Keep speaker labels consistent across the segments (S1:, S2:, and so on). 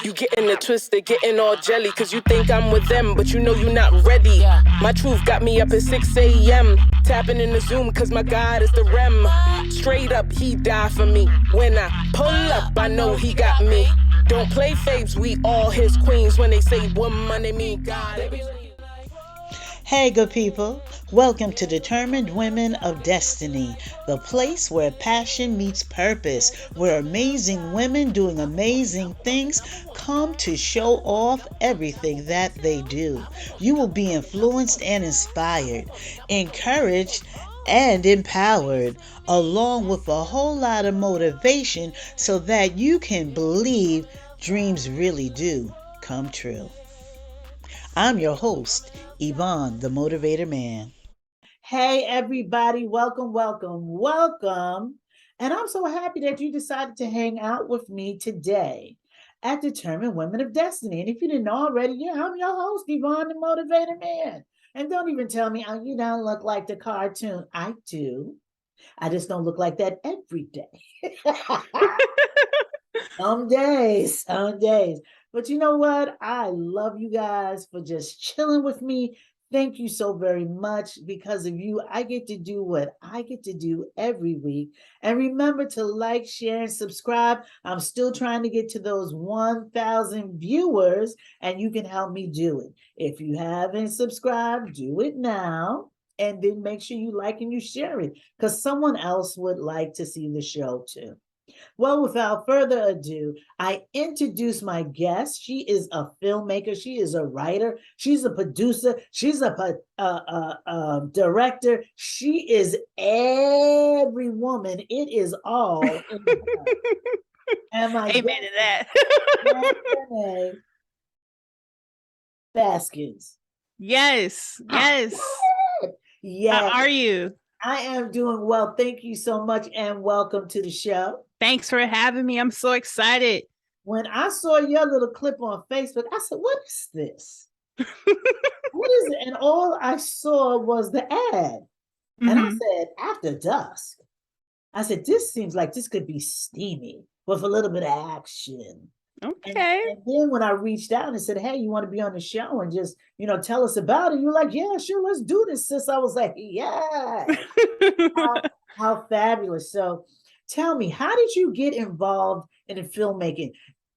S1: You getting it twisted, getting all jelly, cause you think I'm with them, but you know you not ready. My truth got me up at 6 a.m. Tapping in the Zoom, cause my God is the REM. Straight up, he died for me. When I pull up, I know he got me. Don't play faves, we all his queens. When they say woman, they mean God.
S2: Hey, good people. Welcome to Determined Women of Destiny, the place where passion meets purpose, where amazing women doing amazing things come to show off everything that they do. You will be influenced and inspired, encouraged and empowered, along with a whole lot of motivation so that you can believe dreams really do come true. I'm your host, Yvonne, the Motivator Man. Hey, everybody. Welcome, welcome, welcome. And I'm so happy that you decided to hang out with me today at Determined Women of Destiny. And if you didn't know already, yeah, I'm your host, Yvonne, the Motivator Man. And don't even tell me, oh, you don't look like the cartoon. I do. I just don't look like that every day. Some days, some days. But you know what? I love you guys for just chilling with me. Thank you so very much. Because of you, I get to do what I get to do every week. And remember to like, share, and subscribe. I'm still trying to get to those 1,000 viewers, and you can help me do it. If you haven't subscribed, do it now. And then make sure you like and you share it, because someone else would like to see the show too. Well, without further ado, I introduce my guest. She is a filmmaker. She is a writer. She's a producer. She's a director. She is every woman. It is all in her. And my
S3: Amen to that.
S2: Chandonae Baskins.
S3: Yes.
S2: Yes.
S3: How are you?
S2: I am doing well. Thank you so much, and welcome to the show.
S3: Thanks for having me. I'm so excited.
S2: When I saw your little clip on Facebook, I said, what is this? What is it? And all I saw was the ad. And I said, After Dusk. I said, this seems like this could be steamy with a little bit of action.
S3: Okay.
S2: And then when I reached out and said, hey, you want to be on the show and just, tell us about it? You're like, yeah, sure, let's do this, sis. I was like, yeah. How fabulous. So tell me, how did you get involved in filmmaking?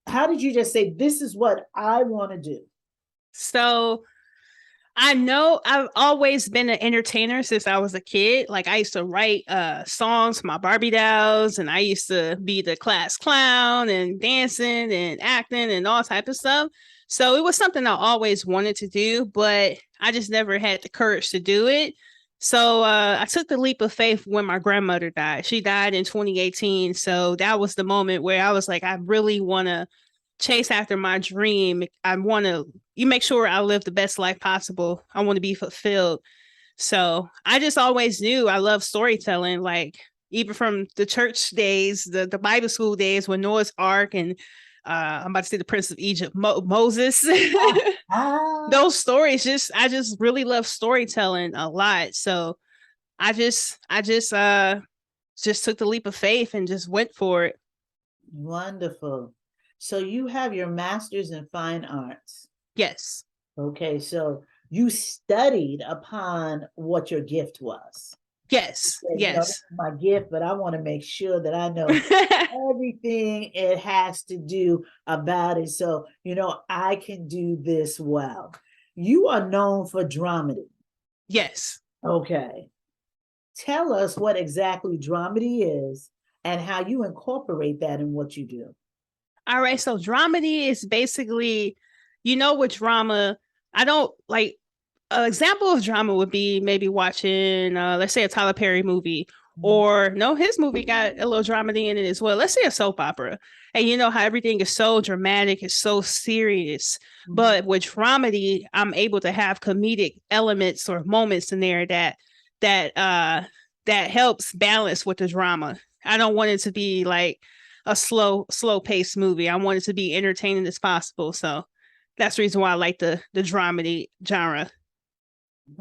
S2: How did you just say, this is what I want to do?
S3: So I know I've always been an entertainer since I was a kid. Like I used to write songs for my Barbie dolls, and I used to be the class clown and dancing and acting and all type of stuff. So it was something I always wanted to do, but I just never had the courage to do it. So I took the leap of faith when my grandmother died. She died in 2018. So that was the moment where I was like, I really want to chase after my dream. I want to make sure I live the best life possible. I want to be fulfilled. So I just always knew I love storytelling, like even from the church days, the Bible school days when Noah's Ark and I'm about to say the Prince of Egypt, Moses. Those stories, I just really love storytelling a lot. So I just took the leap of faith and just went for it.
S2: Wonderful. So you have your master's in fine arts.
S3: Yes.
S2: Okay, so you studied upon what your gift was.
S3: Yes.
S2: This is my gift, but I want to make sure that I know everything it has to do about it. So, I can do this well. You are known for dramedy.
S3: Yes.
S2: Okay. Tell us what exactly dramedy is and how you incorporate that in what you do.
S3: All right. So dramedy is basically, with drama, I don't like. An example of drama would be maybe watching, let's say, a Tyler Perry movie, or no, his movie got a little dramedy in it as well. Let's say a soap opera. And you know how everything is so dramatic, it's so serious. But with dramedy, I'm able to have comedic elements or moments in there that helps balance with the drama. I don't want it to be like a slow paced movie. I want it to be entertaining as possible. So that's the reason why I like the dramedy genre.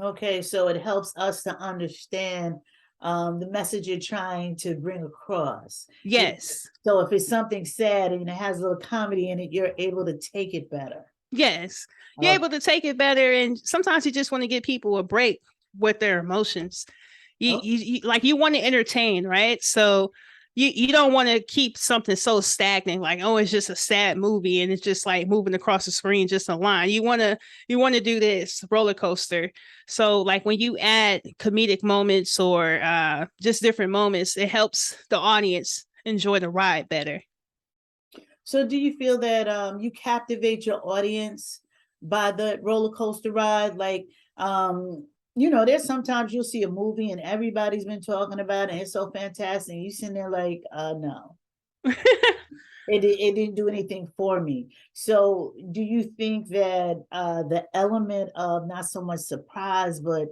S2: Okay, so it helps us to understand the message you're trying to bring across.
S3: Yes.
S2: So if it's something sad and it has a little comedy in it, you're able to take it better.
S3: Yes. You're able to take it better. And sometimes you just want to give people a break with their emotions. You like, you want to entertain, right? So you don't want to keep something so stagnant, like, oh, it's just a sad movie and it's just like moving across the screen, just a line. You want to do this roller coaster. So like when you add comedic moments or just different moments, it helps the audience enjoy the ride better.
S2: So do you feel that you captivate your audience by the roller coaster ride? Like, there's sometimes you'll see a movie and everybody's been talking about it and it's so fantastic. And you sitting there like, no. It didn't do anything for me. So do you think that the element of not so much surprise, but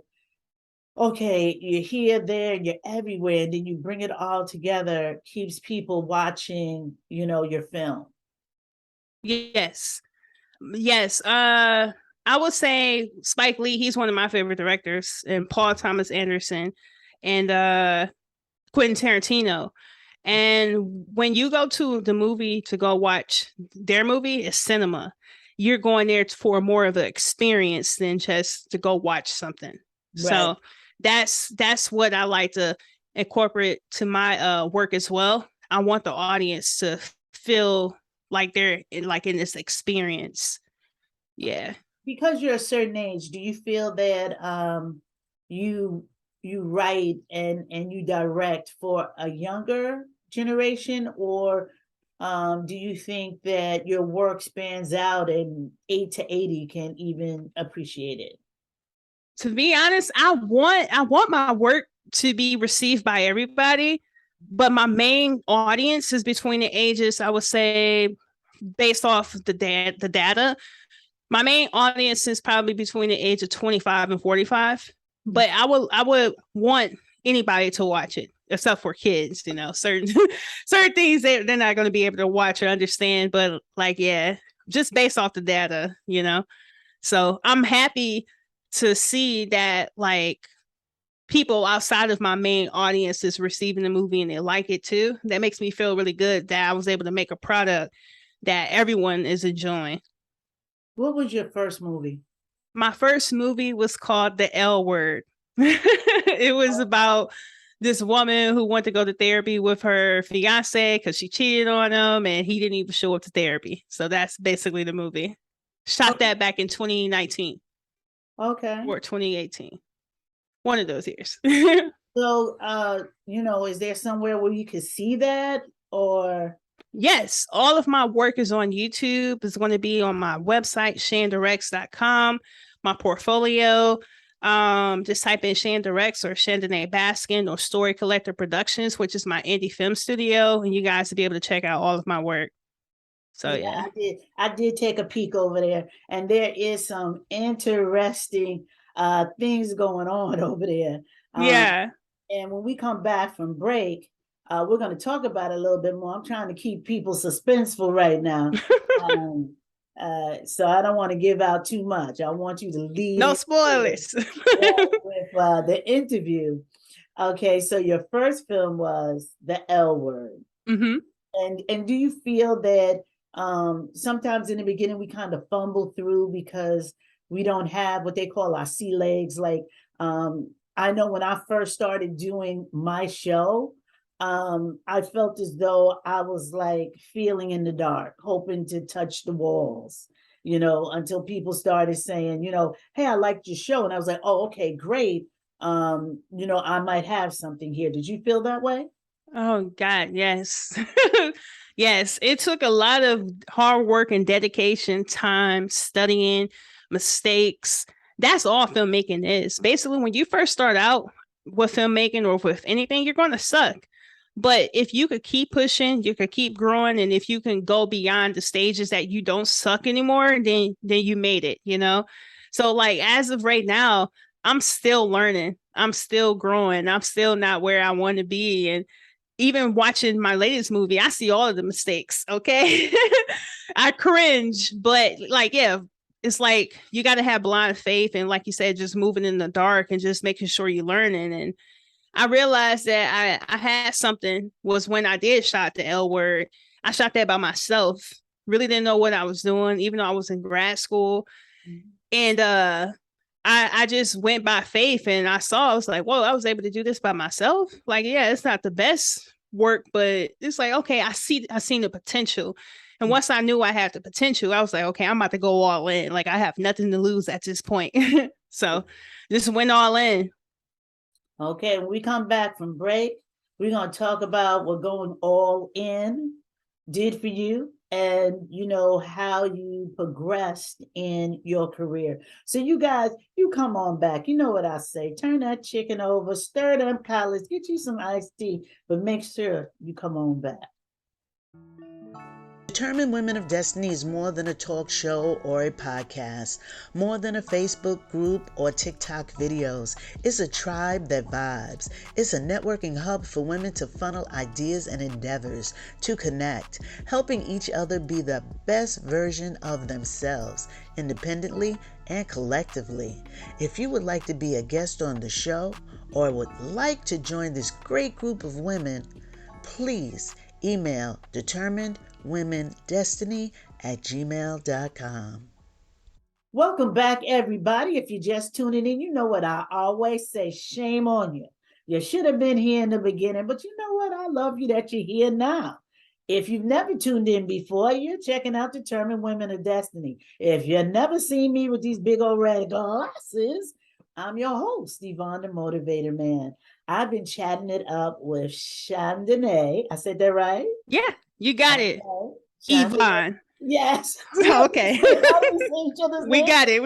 S2: okay, you're here, there, you're everywhere, and then you bring it all together keeps people watching, your film?
S3: Yes. Yes. I would say Spike Lee, he's one of my favorite directors, and Paul Thomas Anderson and Quentin Tarantino. And when you go to the movie to go watch their movie, it's cinema. You're going there for more of an experience than just to go watch something. Right. So that's what I like to incorporate to my work as well. I want the audience to feel like they're in this experience. Yeah.
S2: Because you're a certain age, do you feel that you write and you direct for a younger generation, or do you think that your work spans out and 8 to 80 can even appreciate it?
S3: To be honest, I want my work to be received by everybody, but my main audience is between the ages, I would say, based off the data, my main audience is probably between the age of 25 and 45. But I would want anybody to watch it, except for kids. Certain things they're not going to be able to watch or understand. But like, yeah, just based off the data. So I'm happy to see that like people outside of my main audience is receiving the movie and they like it too. That makes me feel really good that I was able to make a product that everyone is enjoying.
S2: What was your first movie?
S3: My first movie was called The L Word. It was about this woman who wanted to go to therapy with her fiance because she cheated on him and he didn't even show up to therapy. So that's basically the movie. Shot that back in 2019.
S2: Okay.
S3: Or 2018. One of those years.
S2: So, is there somewhere where you could see that, or?
S3: Yes, all of my work is on YouTube. It's going to be on my website, chandorex.com, my portfolio. Just type in Chandorex or Chandonae Baskin or Story Collector Productions, which is my indie film studio, and you guys will be able to check out all of my work. So yeah.
S2: I did take a peek over there, and there is some interesting things going on over there.
S3: Yeah.
S2: And when we come back from break, we're going to talk about it a little bit more. I'm trying to keep people suspenseful right now. So I don't want to give out too much. I want you to lead.
S3: No spoilers.
S2: with the interview. Okay, so your first film was The L Word.
S3: Mm-hmm.
S2: And do you feel that sometimes in the beginning we kind of fumble through because we don't have what they call our sea legs? Like, I know when I first started doing my show, I felt as though I was like feeling in the dark, hoping to touch the walls, until people started saying, hey, I liked your show. And I was like, oh, okay, great. I might have something here. Did you feel that way?
S3: Oh, God, yes. Yes, it took a lot of hard work and dedication, time, studying, mistakes. That's all filmmaking is. Basically, when you first start out with filmmaking or with anything, you're going to suck. But if you could keep pushing, you could keep growing. And if you can go beyond the stages that you don't suck anymore, then you made it, So like, as of right now, I'm still learning. I'm still growing. I'm still not where I want to be. And even watching my latest movie, I see all of the mistakes. Okay. I cringe, but like, yeah, it's like, you got to have blind faith. And like you said, just moving in the dark and just making sure you're learning. And I realized that I had something was when I did shot the L word. I shot that by myself. Really didn't know what I was doing, even though I was in grad school. And I just went by faith and I was like, whoa, I was able to do this by myself. Like, yeah, it's not the best work, but it's like, okay, I seen the potential. And once I knew I had the potential, I was like, okay, I'm about to go all in. Like I have nothing to lose at this point. So just went all in.
S2: Okay, when we come back from break, we're going to talk about what going all in did for you and how you progressed in your career. So you guys, you come on back. You know what I say. Turn that chicken over, stir them collards, get you some iced tea, but make sure you come on back. Determined Women of Destiny is more than a talk show or a podcast, more than a Facebook group or TikTok videos. It's a tribe that vibes. It's a networking hub for women to funnel ideas and endeavors, to connect, helping each other be the best version of themselves, independently and collectively. If you would like to be a guest on the show or would like to join this great group of women, please email determinedwomendestiny@gmail.com. Welcome back, everybody. If you're just tuning in, you know what I always say, shame on you. You should have been here in the beginning, but you know what? I love you that you're here now. If you've never tuned in before, you're checking out Determined Women of Destiny. If you've never seen me with these big old red glasses, I'm your host, Yvonne the Motivator Man. I've been chatting it up with Chandonae. I said that right?
S3: Yeah, you got
S2: Okay.
S3: it. Yvonne.
S2: Yes.
S3: Okay. We got it.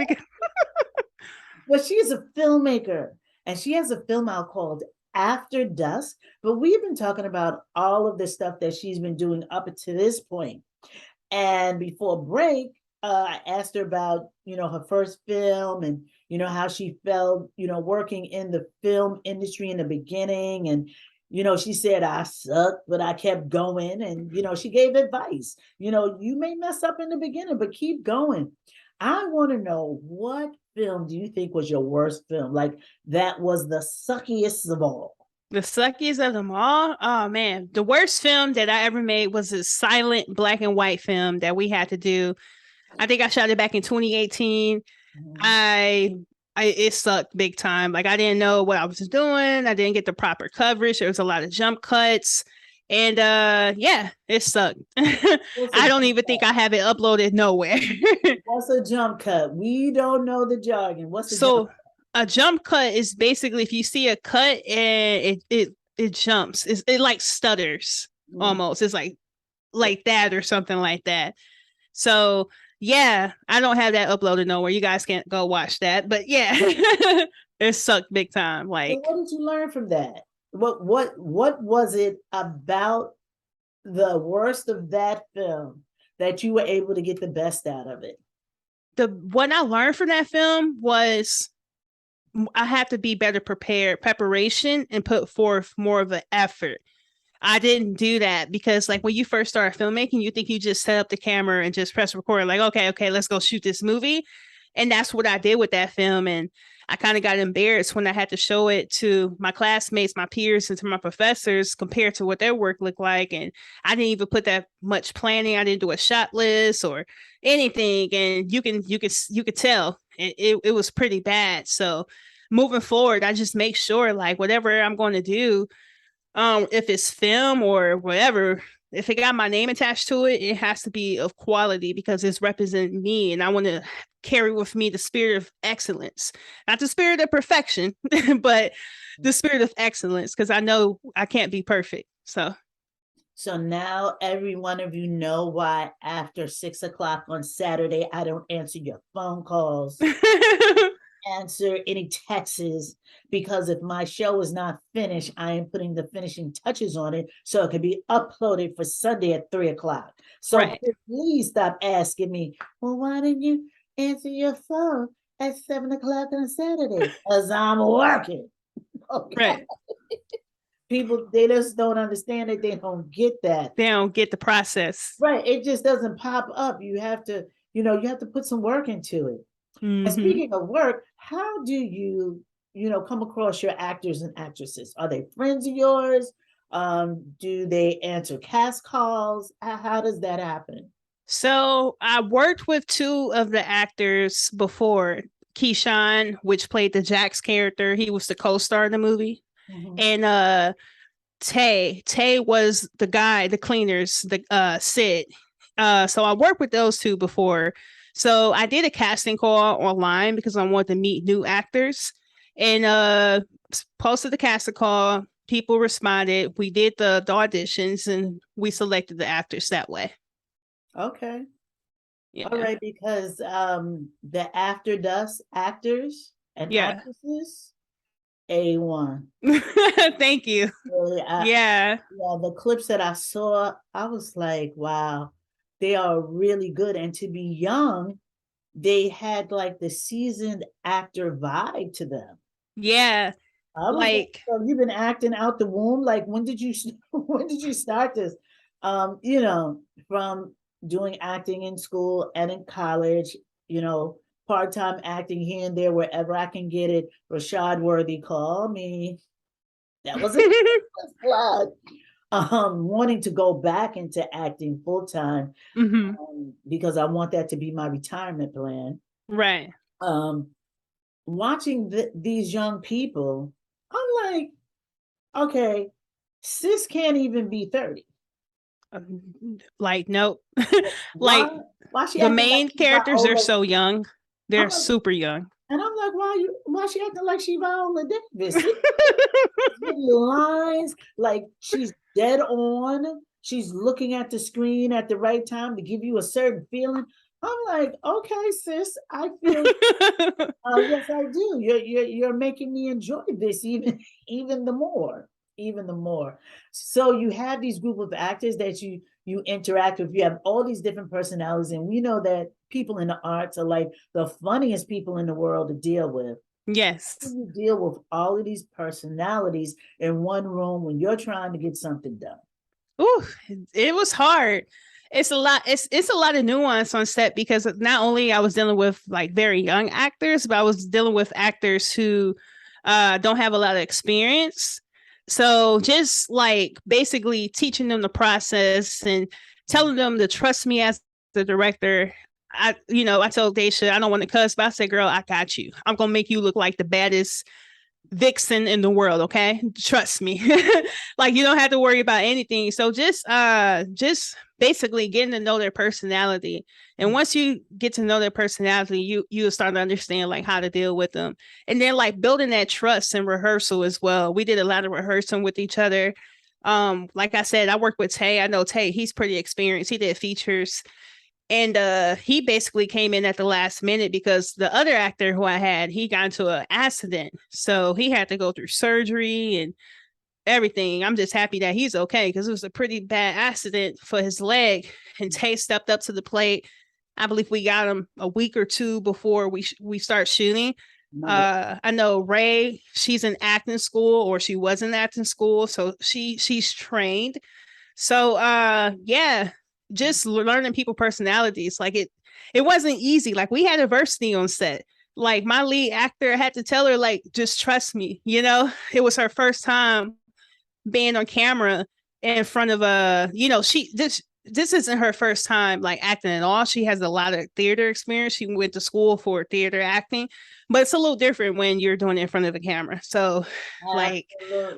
S2: Well, she is a filmmaker and she has a film out called After Dusk. But we've been talking about all of the stuff that she's been doing up to this point. And before break, I asked her about, her first film and, how she felt, working in the film industry in the beginning. And, she said, I sucked, but I kept going. And, she gave advice. You may mess up in the beginning, but keep going. I want to know, what film do you think was your worst film? Like that was the suckiest of all?
S3: The suckiest of them all? Oh man. The worst film that I ever made was a silent black and white film that we had to do. I think I shot it back in 2018. Mm-hmm. It sucked big time. Like I didn't know what I was doing. I didn't get the proper coverage. There was a lot of jump cuts. And yeah, it sucked. I don't even think I have it uploaded nowhere.
S2: What's a jump cut? We don't know the jargon. What's a jump cut?
S3: A jump cut is basically if you see a cut and it jumps. It like stutters almost. It's like that or something like that. So yeah, I don't have that uploaded nowhere. You guys can't go watch that. But yeah, it sucked big time. Like,
S2: what did you learn from that? What was it about the worst of that film that you were able to get the best out of it?
S3: What I learned from that film was I have to be better preparation and put forth more of an effort. I didn't do that because like when you first start filmmaking, you think you just set up the camera and just press record, like, okay, let's go shoot this movie. And that's what I did with that film. And I kind of got embarrassed when I had to show it to my classmates, my peers, and to my professors compared to what their work looked like. And I didn't even put that much planning. I didn't do a shot list or anything. And you could tell it was pretty bad. So moving forward, I just make sure like whatever I'm going to do, if it's film or whatever, if it got my name attached to it, it has to be of quality because it's representing me. And I want to carry with me the spirit of excellence, not the spirit of perfection, but the spirit of excellence, because I know I can't be perfect. So
S2: now every one of you know why after 6 o'clock on Saturday, I don't answer your phone calls. Answer any texts, because if my show is not finished, I am putting the finishing touches on it so it can be uploaded for Sunday at 3 o'clock. So right. Please stop asking me, well, why didn't you answer your phone at 7 o'clock on Saturday? Because I'm working. Okay. Right. People, they just don't understand it. They don't get that.
S3: They don't get the process.
S2: Right. It just doesn't pop up. You have to, you have to put some work into it. Mm-hmm. And speaking of work, how do you, come across your actors and actresses? Are they friends of yours? Do they answer cast calls? How does that happen?
S3: So I worked with two of the actors before. Keyshawn, which played the Jax character, he was the co-star in the movie.
S2: Mhm.
S3: And Tay was the guy, the cleaners, the Sid. So I worked with those two before. So I did a casting call online because I wanted to meet new actors, and posted the casting call. People responded. We did the auditions, and we selected the actors that way.
S2: Okay.
S3: Yeah.
S2: All right, because the After Dusk actors and
S3: Yeah.
S2: actresses, A1.
S3: Thank you.
S2: Really,
S3: Yeah.
S2: yeah, the clips that I saw, I was like, wow, they are really good. And to be young, they had like the seasoned actor vibe to them.
S3: Yeah.
S2: I was like,
S3: Like,
S2: so you've been acting out the womb. Like, when did you when did you start this? From doing acting in school and in college, part-time acting here and there wherever I can get it. Rashad Worthy, call me. That was a plug. Wanting to go back into acting full time,
S3: mhm,
S2: because I want that to be my retirement plan.
S3: right.
S2: Um, Watching these young people, I'm like, okay, sis can't even be 30.
S3: Like, nope.
S2: Why?
S3: Like,
S2: Why she
S3: the
S2: acting like
S3: main
S2: she's
S3: characters are
S2: Viola?
S3: so young.
S2: I'm
S3: They're
S2: like,
S3: super young.
S2: and I'm like, why she acting like she Viola Davis? Lines like she's dead on. She's looking at the screen at the right time to give you a certain feeling. I'm like, okay, sis, I feel. Yes, I do. You're making me enjoy this even the more, even the more. So you have these group of actors that you interact with. You have all these different personalities, and we know that people in the arts are like the funniest people in the world to deal with. How
S3: Yes.
S2: do you deal with all of these personalities in one room when you're trying to get something done?
S3: Ooh, it was hard. It's a lot. It's a lot of nuance on set because not only I was dealing with like very young actors, but I was dealing with actors who don't have a lot of experience. So just like basically teaching them the process and telling them to trust me as the director. I told Daisha I don't want to cuss, but I said, "Girl, I got you. I'm gonna make you look like the baddest vixen in the world, okay? Trust me." Like, you don't have to worry about anything. So just basically getting to know their personality. And once you get to know their personality, you'll start to understand like how to deal with them. And then like building that trust and rehearsal as well. We did a lot of rehearsing with each other. Like I said, I work with Tay. I know Tay, he's pretty experienced. He did features. And he basically came in at the last minute because the other actor who I had, he got into an accident. So he had to go through surgery and everything. I'm just happy that he's okay because it was a pretty bad accident for his leg. And Tay stepped up to the plate. I believe we got him a week or two before we start shooting. I know Ray, she's in acting school, or she was in acting school, so she's trained. So yeah, just learning people personalities. Like it wasn't easy. Like we had adversity on set. Like my lead actor had to tell her, like, just trust me. It was her first time being on camera in front of this isn't her first time like acting at all. She has a lot of theater experience. She went to school for theater acting, but it's a little different when you're doing it in front of a camera. So like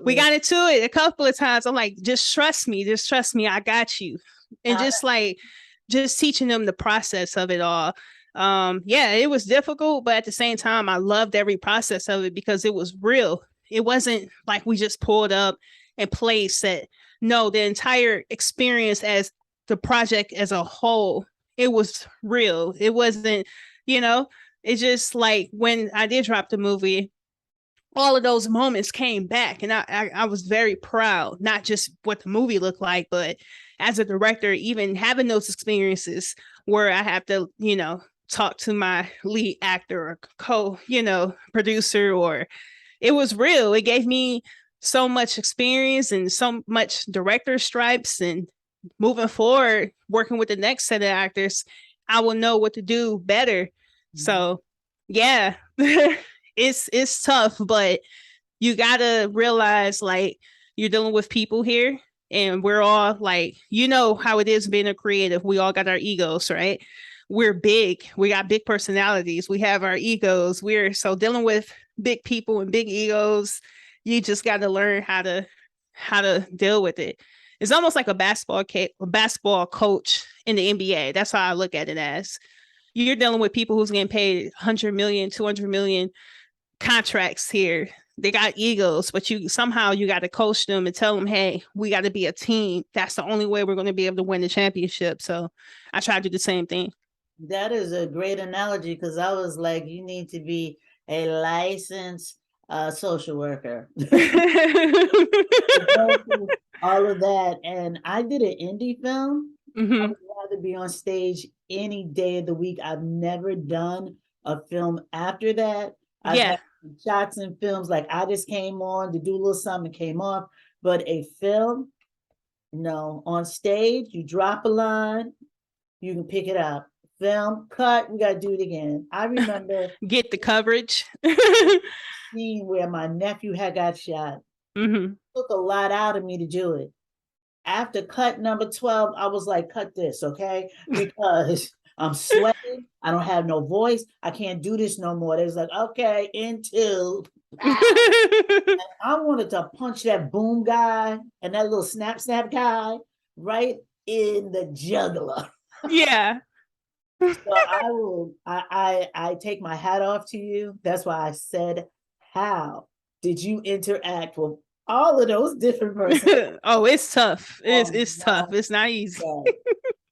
S3: we got into it a couple of times. I'm like, just trust me, I got you. And just teaching them the process of it all. Yeah, it was difficult, but at the same time I loved every process of it because it was real. It wasn't like we just pulled up and played set. No, the entire experience as the project as a whole, it was real. It wasn't, it's just like when I did drop the movie, all of those moments came back, and I was very proud, not just what the movie looked like, but as a director, even having those experiences where I have to, talk to my lead actor or producer, or it was real. It gave me so much experience and so much director stripes, and moving forward, working with the next set of actors, I will know what to do better. So, yeah, it's tough, but you gotta realize like you're dealing with people here, and we're all like, you know how it is being a creative. We all got our egos, right? We're big. We got big personalities. We have our egos. We're so dealing with big people and big egos. You just got to learn how to deal with it. It's almost like a basketball coach in the NBA. That's how I look at it as. You're dealing with people who's getting paid 100 million, 200 million contracts here. They got egos, but you got to coach them and tell them, hey, we got to be a team. That's the only way we're going to be able to win the championship. So I try to do the same thing.
S2: That is a great analogy, because I was like, you need to be a licensed social worker. All of that. And I did an indie film. I would rather be on stage any day of the week. I've never done a film after that. I've had shots in films, like I just came on to do a little something, came off. But a film, no. On stage, you drop a line, you can pick it up. Film, cut, we got to do it again. I remember
S3: get the coverage.
S2: Scene where my nephew had got shot. Took a lot out of me to do it. After cut number 12, I was like, cut this, okay? Because I'm sweating. I don't have no voice. I can't do this no more. They was like, okay, into. I wanted to punch that boom guy and that little snap guy right in the jugular.
S3: Yeah.
S2: So I take my hat off to you. That's why I said, how did you interact with all of those different persons?
S3: Oh, it's tough. It's tough. It's not easy.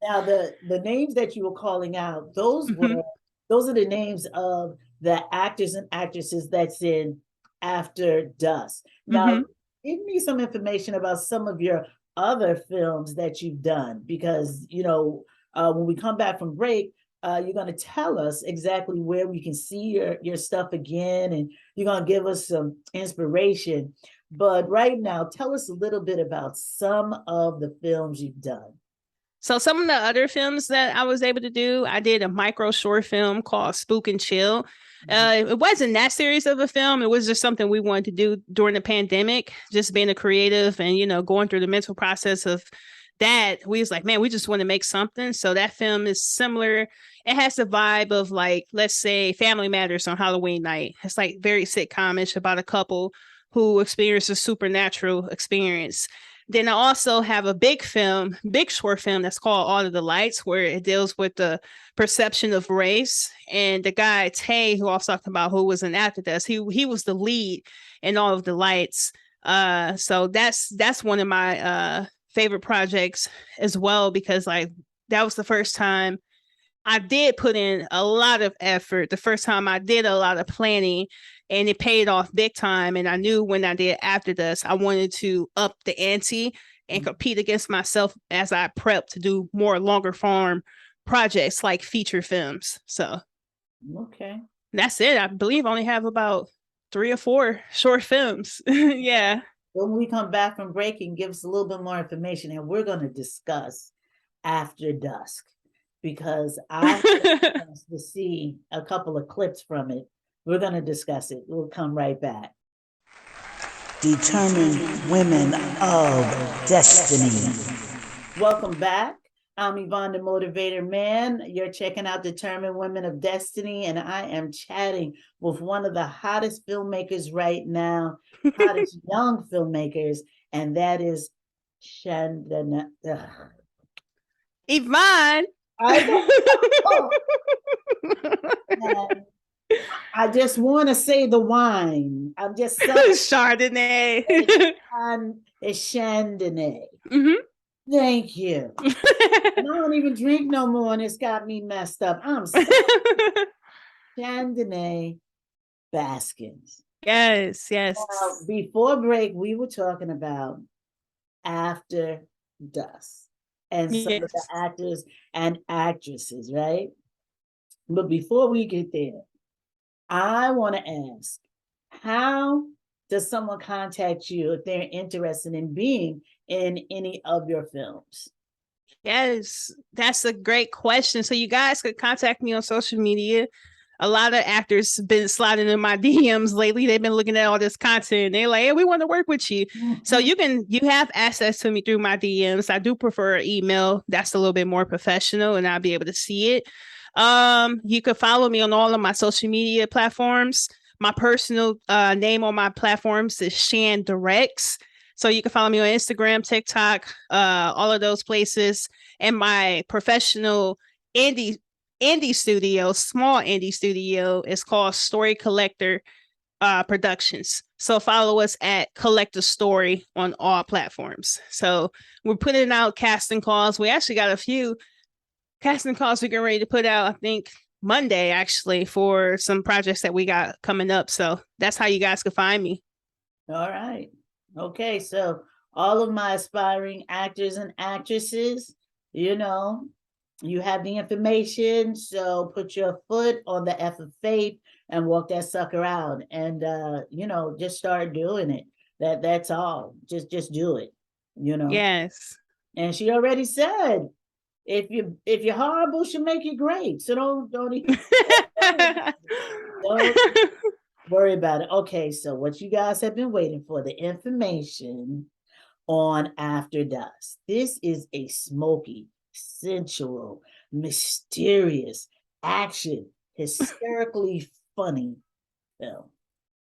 S2: Now the names that you were calling out, those are the names of the actors and actresses that's in After Dusk. Now, give me some information about some of your other films that you've done, because when we come back from break, you're going to tell us exactly where we can see your stuff again, and you're going to give us some inspiration. But right now, tell us a little bit about some of the films you've done.
S3: So some of the other films that I was able to do, I did a micro short film called Spook and Chill. It wasn't that serious of a film. It was just something we wanted to do during the pandemic, just being a creative and, going through the mental process of that. We was like, man, we just want to make something. So that film is similar. It has the vibe of, like, let's say Family Matters on Halloween night. It's like very sitcomish about a couple who experience a supernatural experience. Then I also have a big short film that's called All of the Lights, where it deals with the perception of race. And the guy, Tay, who I was talking about, who was in After Dusk, he was the lead in All of the Lights. So that's one of my favorite projects as well, because like that was the first time I did put in a lot of effort. The first time I did a lot of planning, and it paid off big time. And I knew when I did After Dusk, I wanted to up the ante and compete against myself as I prep to do more longer form projects like feature films. So,
S2: okay,
S3: that's it. I believe I only have about 3 or 4 short films. Yeah.
S2: When we come back from breaking, give us a little bit more information, and we're going to discuss After Dusk, because I want to see a couple of clips from it. We're going to discuss it. We'll come right back. Determined Women of Destiny. Welcome back. I'm Yvonne, the Motivator Man. You're checking out Determined Women of Destiny, and I am chatting with one of the hottest filmmakers right now, hottest young filmmakers, and that is Chandonae.
S3: Yvonne.
S2: I just want to say the wine. I'm just
S3: Chardonnay.
S2: It's Chandonae. Thank you. I don't even drink no more, and it's got me messed up. I'm sorry. Chandonae Baskin.
S3: Yes.
S2: Now, before break, we were talking about After Dusk and some of the actors and actresses, right? But before we get there, I want to ask, how does someone contact you if they're interested in being in any of your films?
S3: Yes, that's a great question. So you guys could contact me on social media. a lot of actors been sliding in my DMs lately. They've been looking at all this content. They're like, hey, we want to work with you. So you have access to me through my DMs. I do prefer email. That's a little bit more professional and I'll be able to see it. You could follow me on all of my social media platforms. My personal name on my platforms is Chandorex. So you can follow me on Instagram, TikTok, all of those places. And my professional indie studio, small indie studio, is called Story Collector Productions. So follow us at Collect a Story on all platforms. So we're putting out casting calls. We actually got a few casting calls we're getting ready to put out, I think Monday, actually, for some projects that we got coming up. So that's how you guys can find me.
S2: All right. Okay, so all of my aspiring actors and actresses, you know, you have the information, so put your foot on the F of faith and walk that sucker out, and you know, just start doing it. That's all. Just do it, you know.
S3: Yes.
S2: And she already said, if you're horrible, she'll make you great. So don't even don't worry about it. Okay, so what you guys have been waiting for, the information on After Dusk. This is a smoky, sensual, mysterious, action, hysterically funny film.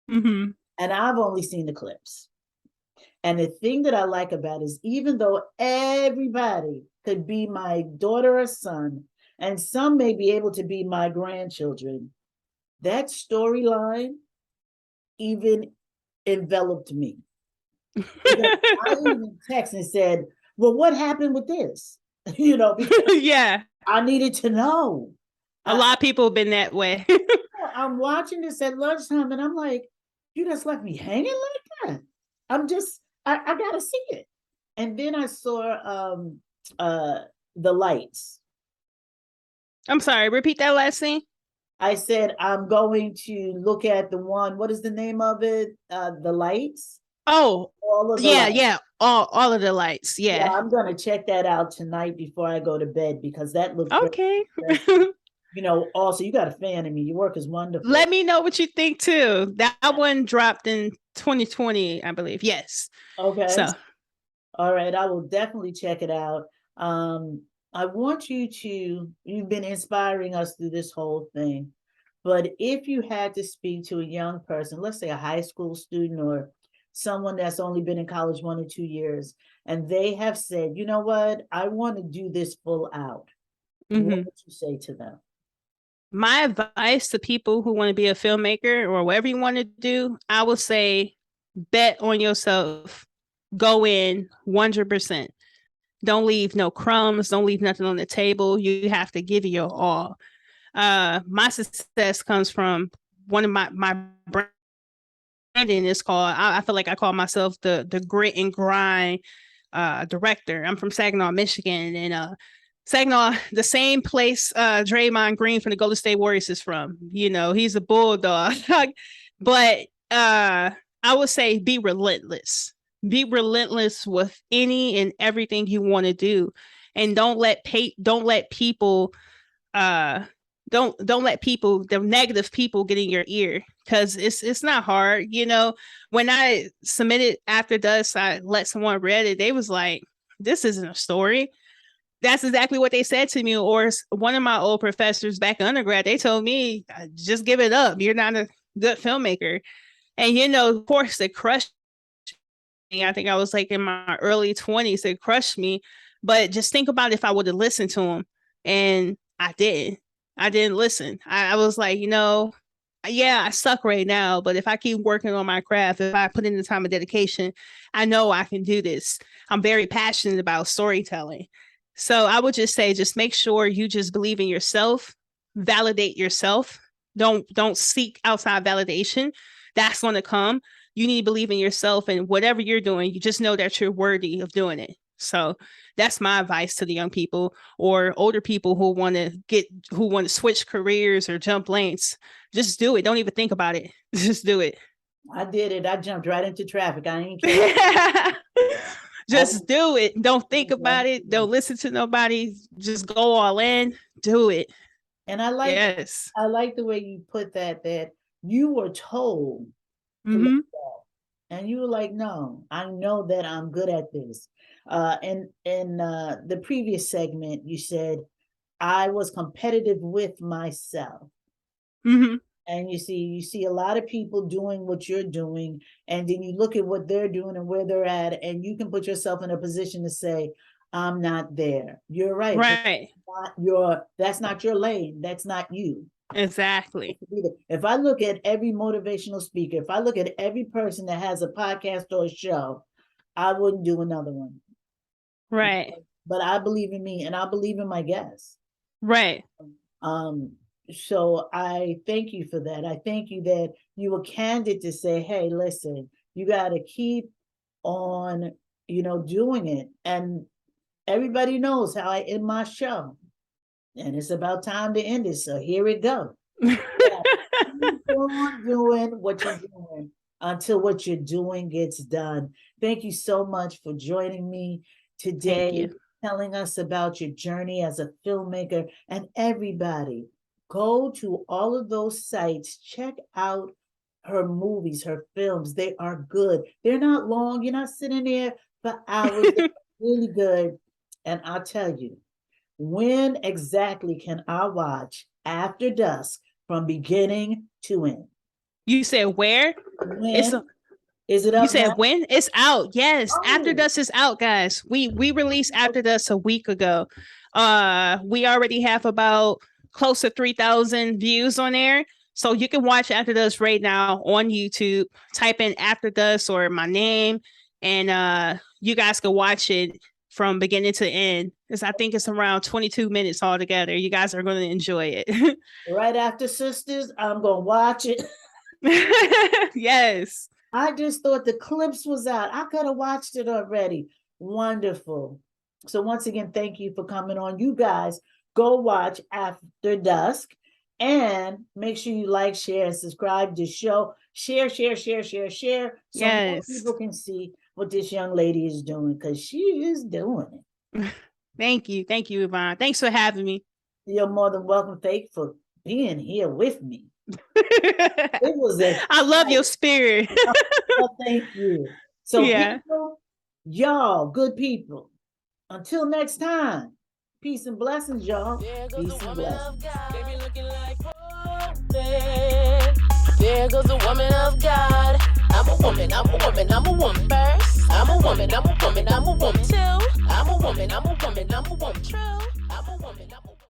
S3: Mm-hmm.
S2: And I've only seen the clips. And the thing that I like about it is, even though everybody could be my daughter or son, and some may be able to be my grandchildren, that storyline even enveloped me. I even texted and said, well, what happened with this? You know, because
S3: yeah,
S2: I needed to know.
S3: A lot of people have been that way.
S2: I'm watching this at lunchtime and I'm like, you just left me hanging like that. I gotta see it. And then I saw The Lights.
S3: I'm sorry, repeat that last thing.
S2: I said I'm going to look at the one, what is the name of it? The Lights.
S3: Oh,
S2: all of the
S3: yeah,
S2: lights.
S3: yeah. All of the lights. Yeah.
S2: I'm gonna check that out tonight before I go to bed, because that looks
S3: okay.
S2: You know, also you got a fan in me. Your work is wonderful.
S3: Let me know what you think too. That one dropped in 2020, I believe. Yes.
S2: Okay.
S3: So,
S2: all right, I will definitely check it out. I want you've been inspiring us through this whole thing, but if you had to speak to a young person, let's say a high school student or someone that's only been in college 1 or 2 years, and they have said, you know what, I want to do this full out. What would you say to them?
S3: My advice to people who want to be a filmmaker or whatever you want to do, I would say bet on yourself. Go in 100%. Don't leave no crumbs. Don't leave nothing on the table. You have to give it your all. My success comes from one of my branding is called, I feel like I call myself the grit and grind director. I'm from Saginaw, Michigan, and Saginaw, the same place Draymond Green from the Golden State Warriors is from. You know, he's a bulldog. But I would say be relentless. Be relentless with any and everything you want to do, and don't let people don't let people, the negative people, get in your ear, because it's not hard. You know, when I submitted After Dusk, I let someone read it. They was like, "This isn't a story." That's exactly what they said to me. Or one of my old professors back in undergrad, they told me, "Just give it up. You're not a good filmmaker." And you know, of course, it crushed me. I think I was like in my early 20s. It crushed me. But just think about if I would have listened to him, and I didn't listen. I was like, you know, yeah, I suck right now, but if I keep working on my craft, if I put in the time of dedication, I know I can do this. I'm very passionate about storytelling. So I would just say, just make sure you just believe in yourself, validate yourself. Don't seek outside validation. That's going to come. You need to believe in yourself, and whatever you're doing, you just know that you're worthy of doing it. So that's my advice to the young people or older people who want to switch careers or jump lanes. Just do it. Don't even think about it. Just do it.
S2: I did it. I jumped right into traffic. I ain't care.
S3: Just do it. Don't think about it. Don't listen to nobody. Just go all in. Do it.
S2: And I like
S3: Yes.
S2: I like the way you put that you were told to
S3: Mm-hmm.
S2: look at, and you were like, no, I know that I'm good at this. In the previous segment, you said I was competitive with myself.
S3: Mm-hmm.
S2: And you see a lot of people doing what you're doing, and then you look at what they're doing and where they're at, and you can put yourself in a position to say, I'm not there. You're right.
S3: Right.
S2: That's not your lane. That's not you.
S3: Exactly.
S2: If I look at every motivational speaker, if I look at every person that has a podcast or a show, I wouldn't do another one.
S3: Right.
S2: But I believe in me, and I believe in my guests.
S3: Right.
S2: So I thank you for that. I thank you that you were candid to say, hey, listen, you got to keep on, doing it. And everybody knows how I end my show. And it's about time to end it. So here we go. Yeah. Keep on doing what you're doing until what you're doing gets done. Thank you so much for joining me today, telling us about your journey as a filmmaker. And everybody, go to all of those sites, check out her movies, her films. They are good. They're not long. You're not sitting there for hours. They're really good. And I'll tell you, when exactly can I watch After Dusk from beginning to end?
S3: You said where?
S2: Is it up?
S3: You said
S2: now?
S3: when? It's out. Yes.
S2: Oh.
S3: After Dusk is out, guys. We released After Dusk a week ago. We already have about close to 3,000 views on there. So you can watch After Dusk right now on YouTube. Type in After Dusk or my name, and you guys can watch it from beginning to end. I think it's around 22 minutes altogether. You guys are going to enjoy it.
S2: Right after Sisters, I'm going to watch it.
S3: Yes.
S2: I just thought the clips was out. I could have watched it already. Wonderful. So once again, thank you for coming on. You guys go watch After Dusk and make sure you like, share, and subscribe to the show. Share. So more people can see what this young lady is doing, because she is doing it.
S3: Thank you, Yvonne. Thanks for having me.
S2: You're more than welcome. Thank you for being here with me. It was
S3: I love your spirit.
S2: Well, thank you. So people, y'all, good people. Until next time, peace and blessings, y'all. Peace and blessings.
S1: There goes a woman of God. I'm a woman first. I'm a woman too. I'm a woman true.